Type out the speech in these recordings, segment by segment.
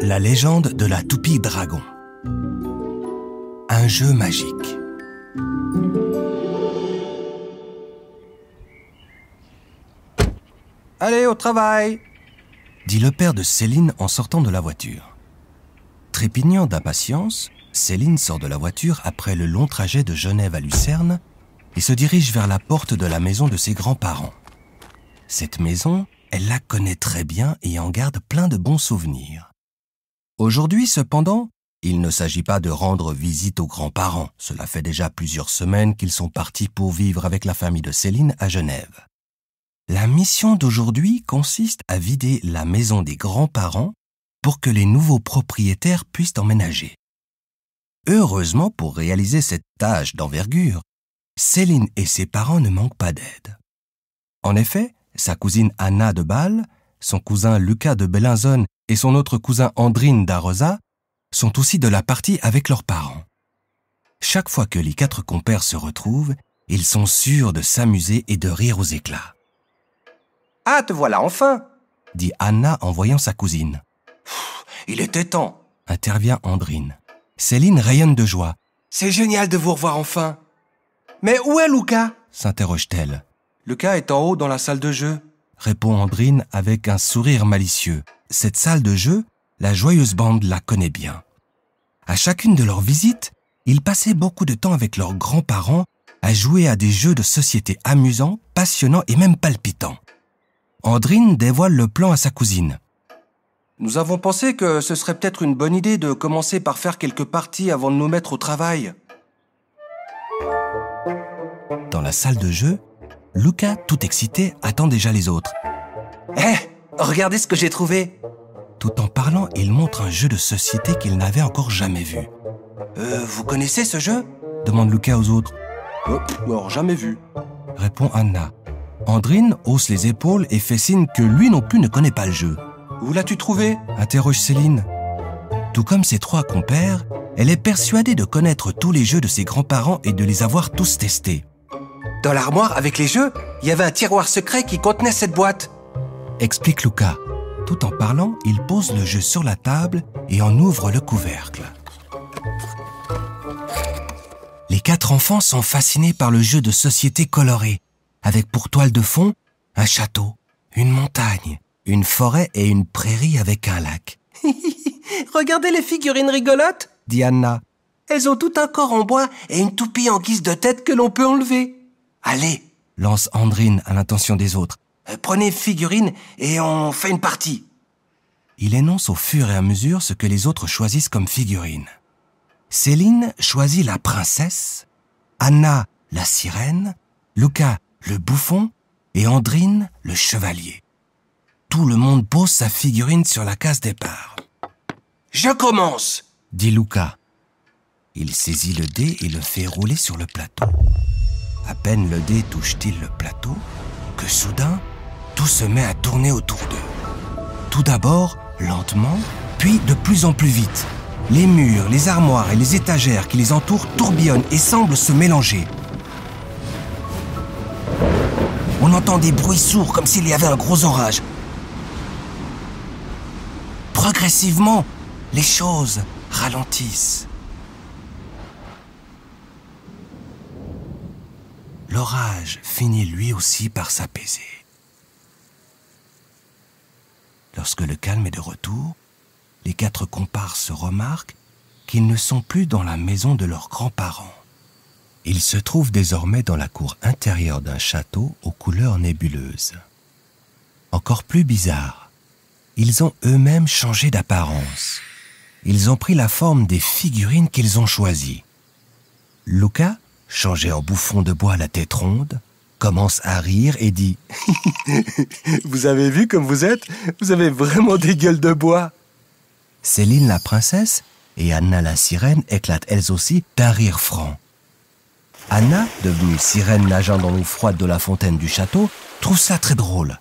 La légende de la toupie dragon. Un jeu magique. Allez, au travail! Dit le père de Céline en sortant de la voiture. Trépignant d'impatience, Céline sort de la voiture après le long trajet de Genève à Lucerne et se dirige vers la porte de la maison de ses grands-parents. Cette maison, elle la connaît très bien et en garde plein de bons souvenirs. Aujourd'hui, cependant, il ne s'agit pas de rendre visite aux grands-parents. Cela fait déjà plusieurs semaines qu'ils sont partis pour vivre avec la famille de Céline à Genève. La mission d'aujourd'hui consiste à vider la maison des grands-parents pour que les nouveaux propriétaires puissent emménager. Heureusement, pour réaliser cette tâche d'envergure, Céline et ses parents ne manquent pas d'aide. En effet, sa cousine Anna de Bâle, son cousin Lucas de Belinzone et son autre cousin Andrine d'Arosa sont aussi de la partie avec leurs parents. Chaque fois que les 4 compères se retrouvent, ils sont sûrs de s'amuser et de rire aux éclats. « Ah, te voilà enfin !» dit Anna en voyant sa cousine. « Il était temps !» intervient Andrine. Céline rayonne de joie. « C'est génial de vous revoir enfin !»« Mais où est Lucas ?» s'interroge-t-elle. « Lucas est en haut dans la salle de jeu » répond Andrine avec un sourire malicieux. Cette salle de jeu, la joyeuse bande la connaît bien. À chacune de leurs visites, ils passaient beaucoup de temps avec leurs grands-parents à jouer à des jeux de société amusants, passionnants et même palpitants. Andrine dévoile le plan à sa cousine. « Nous avons pensé que ce serait peut-être une bonne idée de commencer par faire quelques parties avant de nous mettre au travail. » Dans la salle de jeu, Lucas, tout excité, attend déjà les autres. « Hé, regardez ce que j'ai trouvé !» Tout en parlant, il montre un jeu de société qu'il n'avait encore jamais vu. « Vous connaissez ce jeu ?» demande Lucas aux autres. « Alors, jamais vu. » répond Anna. Andrine hausse les épaules et fait signe que lui non plus ne connaît pas le jeu. « Où l'as-tu trouvé ?» interroge Céline. Tout comme ses 3 compères, elle est persuadée de connaître tous les jeux de ses grands-parents et de les avoir tous testés. « Dans l'armoire avec les jeux, il y avait un tiroir secret qui contenait cette boîte. » explique Lucas. Tout en parlant, il pose le jeu sur la table et en ouvre le couvercle. Les 4 enfants sont fascinés par le jeu de société coloré, avec pour toile de fond un château, une montagne, une forêt et une prairie avec un lac. « Regardez les figurines rigolotes !» dit Anna. « Elles ont tout un corps en bois et une toupie en guise de tête que l'on peut enlever. » « Allez !» lance Andrine à l'intention des autres. « Prenez une figurine et on fait une partie. » Il énonce au fur et à mesure ce que les autres choisissent comme figurine. Céline choisit la princesse, Anna la sirène, Lucas le bouffon et Andrine le chevalier. Tout le monde pose sa figurine sur la case départ. « Je commence !» dit Lucas. Il saisit le dé et le fait rouler sur le plateau. À peine le dé touche-t-il le plateau que soudain, tout se met à tourner autour d'eux. Tout d'abord, lentement, puis de plus en plus vite. Les murs, les armoires et les étagères qui les entourent tourbillonnent et semblent se mélanger. On entend des bruits sourds comme s'il y avait un gros orage. Progressivement, les choses ralentissent. L'orage finit lui aussi par s'apaiser. Lorsque le calme est de retour, les 4 comparses remarquent qu'ils ne sont plus dans la maison de leurs grands-parents. Ils se trouvent désormais dans la cour intérieure d'un château aux couleurs nébuleuses. Encore plus bizarre, ils ont eux-mêmes changé d'apparence. Ils ont pris la forme des figurines qu'ils ont choisies. Lucas, changé en bouffon de bois à la tête ronde, commence à rire et dit « Vous avez vu comme vous êtes ? Vous avez vraiment des gueules de bois !» Céline la princesse et Anna la sirène éclatent elles aussi d'un rire franc. Anna, devenue sirène nageant dans l'eau froide de la fontaine du château, trouve ça très drôle.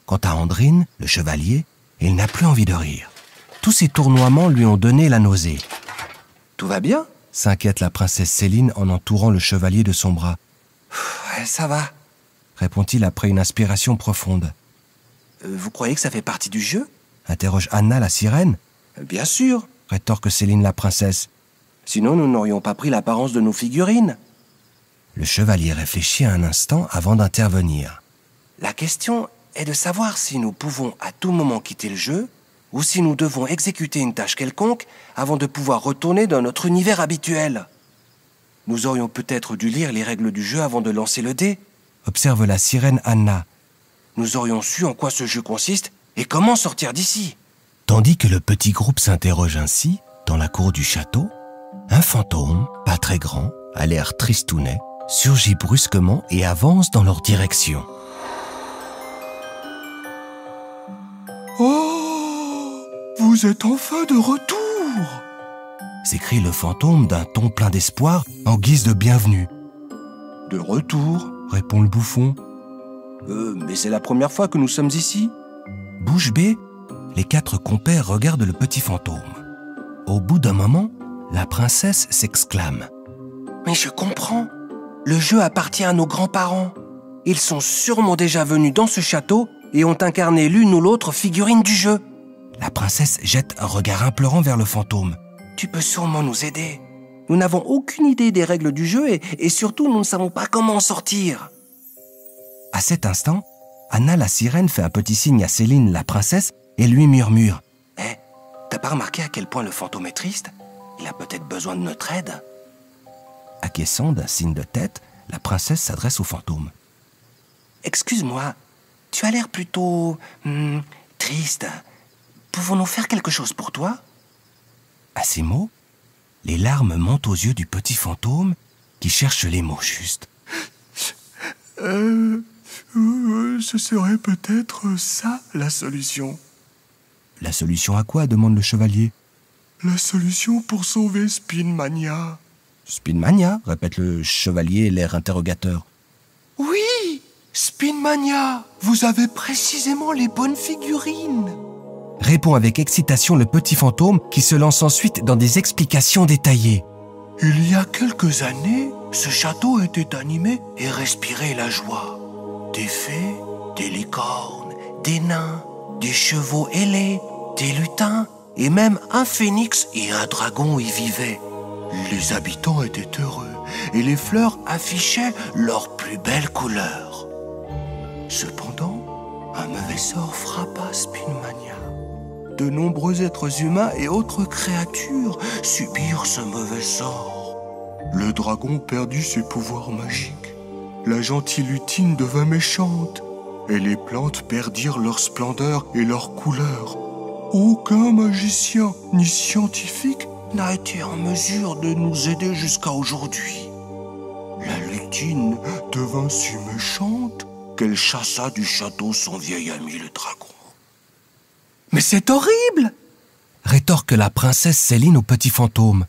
Quant à Andrine, le chevalier, il n'a plus envie de rire. Tous ces tournoiements lui ont donné la nausée. « Tout va bien ?» s'inquiète la princesse Céline en entourant le chevalier de son bras. « Ça va » répond-il après une inspiration profonde. Vous croyez que ça fait partie du jeu? Interroge Anna la sirène. Bien sûr. Rétorque Céline la princesse. Sinon, nous n'aurions pas pris l'apparence de nos figurines. Le chevalier réfléchit un instant avant d'intervenir. La question est de savoir si nous pouvons à tout moment quitter le jeu ou si nous devons exécuter une tâche quelconque avant de pouvoir retourner dans notre univers habituel. Nous aurions peut-être dû lire les règles du jeu avant de lancer le dé. Observe la sirène Anna. Nous aurions su en quoi ce jeu consiste et comment sortir d'ici. Tandis que le petit groupe s'interroge ainsi, dans la cour du château, un fantôme, pas très grand, à l'air tristounet, surgit brusquement et avance dans leur direction. Oh, vous êtes enfin de retour! S'écrie le fantôme d'un ton plein d'espoir en guise de bienvenue. De retour? Répond le bouffon. Mais c'est la première fois que nous sommes ici. Bouche bée, les 4 compères regardent le petit fantôme. Au bout d'un moment, la princesse s'exclame. Mais je comprends. Le jeu appartient à nos grands-parents. Ils sont sûrement déjà venus dans ce château et ont incarné l'une ou l'autre figurine du jeu. La princesse jette un regard implorant vers le fantôme. Tu peux sûrement nous aider. Nous n'avons aucune idée des règles du jeu et surtout nous ne savons pas comment en sortir. À cet instant, Anna la sirène fait un petit signe à Céline la princesse et lui murmure. T'as pas remarqué à quel point le fantôme est triste? Il a peut-être besoin de notre aide. Acquiesçant d'un signe de tête, la princesse s'adresse au fantôme. Excuse-moi, tu as l'air plutôt... triste. Pouvons-nous faire quelque chose pour toi? À ces mots, les larmes montent aux yeux du petit fantôme qui cherche les mots justes. Ce serait peut-être ça, la solution. La solution à quoi? Demande le chevalier. La solution pour sauver Spinmania. Spinmania, répète le chevalier, l'air interrogateur. Oui, Spinmania, vous avez précisément les bonnes figurines. Répond avec excitation le petit fantôme qui se lance ensuite dans des explications détaillées. Il y a quelques années, ce château était animé et respirait la joie. Des fées, des licornes, Des nains, des chevaux ailés, des lutins et même un phénix et un dragon y vivaient. les habitants étaient heureux et les fleurs affichaient leurs plus belles couleurs. Cependant, un mauvais sort frappa Spinmania. De nombreux êtres humains et autres créatures subirent ce mauvais sort. Le dragon perdit ses pouvoirs magiques. La gentille lutine devint méchante. Et les plantes perdirent leur splendeur et leur couleur. Aucun magicien ni scientifique n'a été en mesure de nous aider jusqu'à aujourd'hui. La lutine devint si méchante qu'elle chassa du château son vieil ami le dragon. Mais c'est horrible! Rétorque la princesse Céline au petit fantôme.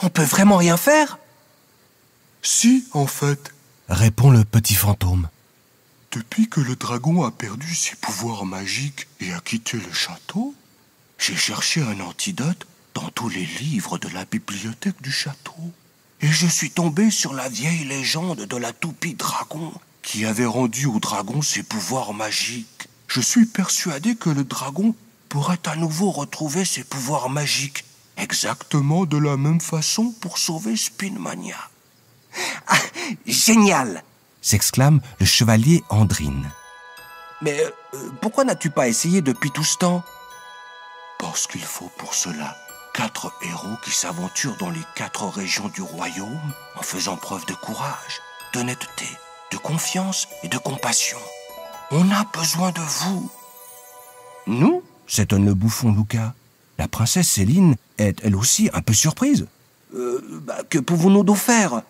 On peut vraiment rien faire? Si, en fait. Répond le petit fantôme. Depuis que le dragon a perdu ses pouvoirs magiques et a quitté le château, j'ai cherché un antidote dans tous les livres de la bibliothèque du château. Et je suis tombé sur la vieille légende de la toupie dragon qui avait rendu au dragon ses pouvoirs magiques. Je suis persuadé que le dragon pourrait à nouveau retrouver ses pouvoirs magiques, exactement de la même façon pour sauver Spinmania. Ah, génial! S'exclame le chevalier Andrine. Mais pourquoi n'as-tu pas essayé depuis tout ce temps? Parce qu'il faut pour cela 4 héros qui s'aventurent dans les 4 régions du royaume en faisant preuve de courage, d'honnêteté, de confiance et de compassion. On a besoin de vous. Nous? S'étonne le bouffon Lucas. La princesse Céline est elle aussi un peu surprise. Que pouvons-nous donc faire?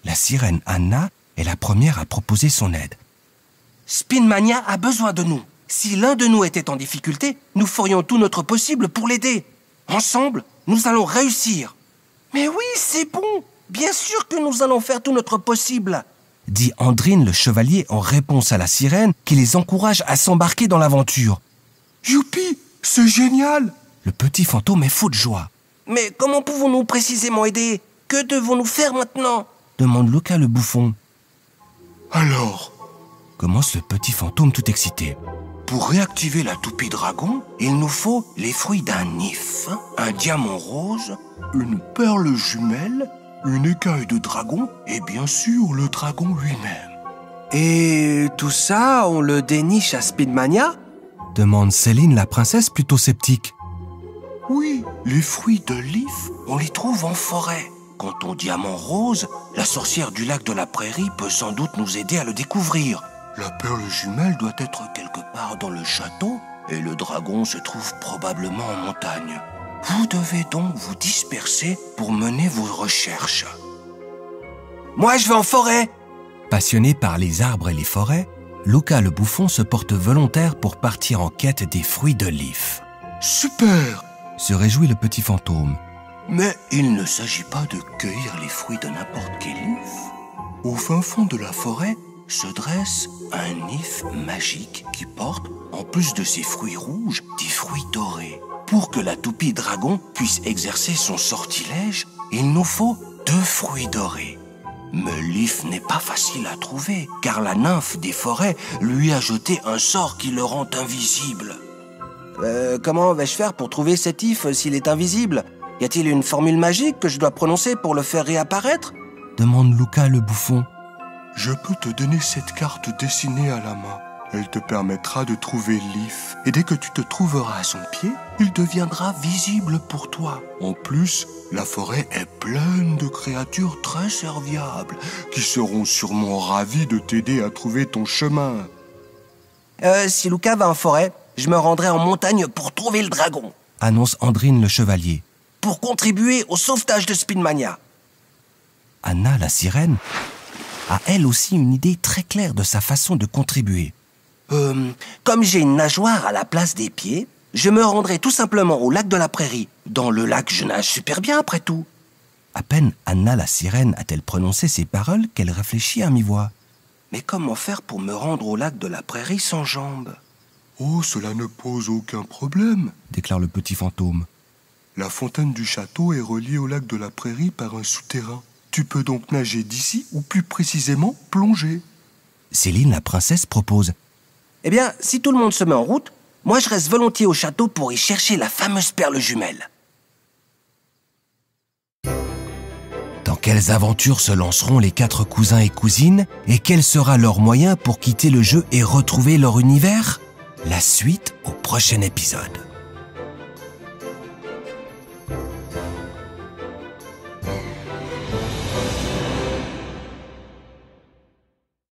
La sirène Anna est la première à proposer son aide. Spinmania a besoin de nous. Si l'un de nous était en difficulté, nous ferions tout notre possible pour l'aider. Ensemble, nous allons réussir. Mais oui, c'est bon. Bien sûr que nous allons faire tout notre possible. Dit Andrine le chevalier en réponse à la sirène qui les encourage à s'embarquer dans l'aventure. Youpi, c'est génial! Le petit fantôme est fou de joie. Mais comment pouvons-nous précisément aider? Que devons-nous faire maintenant? Demande Lucas le bouffon. Alors, commence le petit fantôme tout excité. Pour réactiver la toupie dragon, il nous faut les fruits d'un if, un diamant rose, une perle jumelle, une écaille de dragon et bien sûr le dragon lui-même. Et tout ça, on le déniche à Speedmania ? Demande Céline, la princesse plutôt sceptique. Oui, les fruits de l'if, on les trouve en forêt. Quant au diamant rose, la sorcière du lac de la prairie peut sans doute nous aider à le découvrir. La perle jumelle doit être quelque part dans le château et le dragon se trouve probablement en montagne. Vous devez donc vous disperser pour mener vos recherches. Moi, je vais en forêt! Passionné par les arbres et les forêts, Luca le bouffon se porte volontaire pour partir en quête des fruits de l'if. Super! Se réjouit le petit fantôme. Mais il ne s'agit pas de cueillir les fruits de n'importe quel if. Au fin fond de la forêt se dresse un if magique qui porte, en plus de ses fruits rouges, des fruits dorés. Pour que la toupie dragon puisse exercer son sortilège, il nous faut 2 fruits dorés. Mais l'if n'est pas facile à trouver, car la nymphe des forêts lui a jeté un sort qui le rend invisible. Comment vais-je faire pour trouver cet if s'il est invisible ? Y a-t-il une formule magique que je dois prononcer pour le faire réapparaître ? Demande Luca le bouffon. Je peux te donner cette carte dessinée à la main. Elle te permettra de trouver l'if. Et dès que tu te trouveras à son pied, il deviendra visible pour toi. En plus, la forêt est pleine de créatures très serviables qui seront sûrement ravies de t'aider à trouver ton chemin. Si Luca va en forêt, je me rendrai en montagne pour trouver le dragon. Annonce Andrine le chevalier. Pour contribuer au sauvetage de Speedmania. Anna, la sirène, a elle aussi une idée très claire de sa façon de contribuer. Comme j'ai une nageoire à la place des pieds, je me rendrai tout simplement au lac de la prairie. Dans le lac, je nage super bien après tout. À peine Anna, la sirène, a-t-elle prononcé ces paroles qu'elle réfléchit à mi-voix. Mais comment faire pour me rendre au lac de la prairie sans jambes ? Oh, cela ne pose aucun problème, déclare le petit fantôme. La fontaine du château est reliée au lac de la prairie par un souterrain. Tu peux donc nager d'ici, ou plus précisément, plonger. Céline, la princesse, propose. Eh bien, si tout le monde se met en route, moi je reste volontiers au château pour y chercher la fameuse perle jumelle. Dans quelles aventures se lanceront les 4 cousins et cousines et quel sera leur moyen pour quitter le jeu et retrouver leur univers ? La suite au prochain épisode.